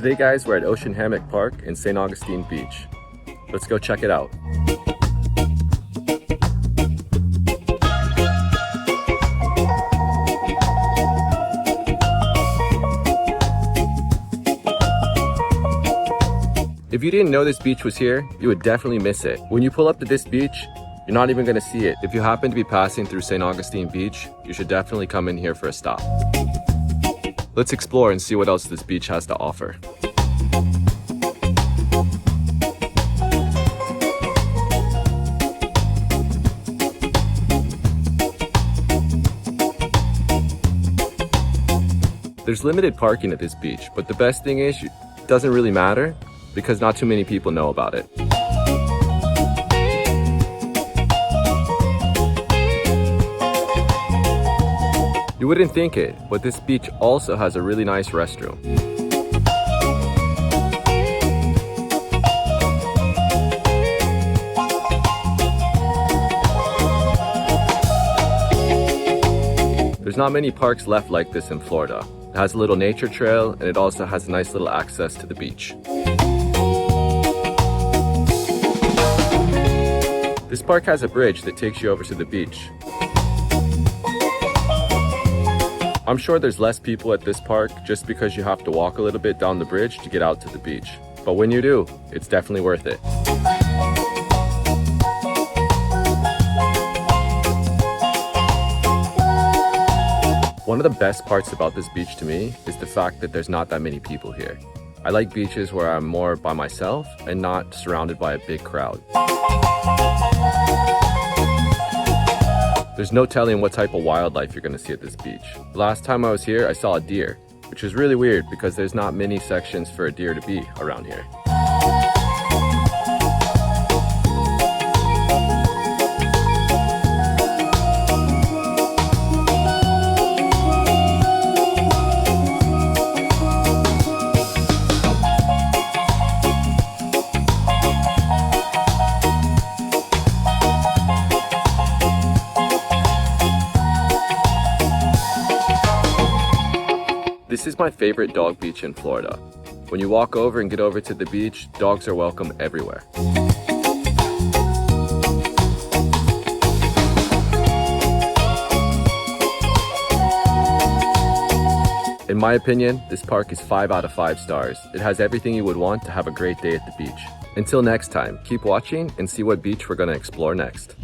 Today guys, we're at Hammock Park in St. Augustine Beach. Let's go check it out. If you didn't know this beach was here, you would definitely miss it. When you pull up to this beach, you're not even gonna see it. If you happen to be passing through St. Augustine Beach, you should definitely come in here for a stop. Let's explore and see what else this beach has to offer. There's limited parking at this beach, but the best thing is it doesn't really matter because not too many people know about it. You wouldn't think it, but this beach also has a really nice restroom. There's not many parks left like this in Florida. It has a little nature trail and it also has a nice little access to the beach. This park has a bridge that takes you over to the beach. I'm sure there's less people at this park just because you have to walk a little bit down the bridge to get out to the beach. But when you do, it's definitely worth it. One of the best parts about this beach to me is the fact that there's not that many people here. I like beaches where I'm more by myself and not surrounded by a big crowd. There's no telling what type of wildlife you're going to see at this beach. The last time I was here, I saw a deer, which is really weird because there's not many sections for a deer to be around here. This is my favorite dog beach in Florida. When you walk over and get over to the beach, dogs are welcome everywhere. In my opinion, this park is 5 out of 5 stars. It has everything you would want to have a great day at the beach. Until next time, keep watching and see what beach we're going to explore next.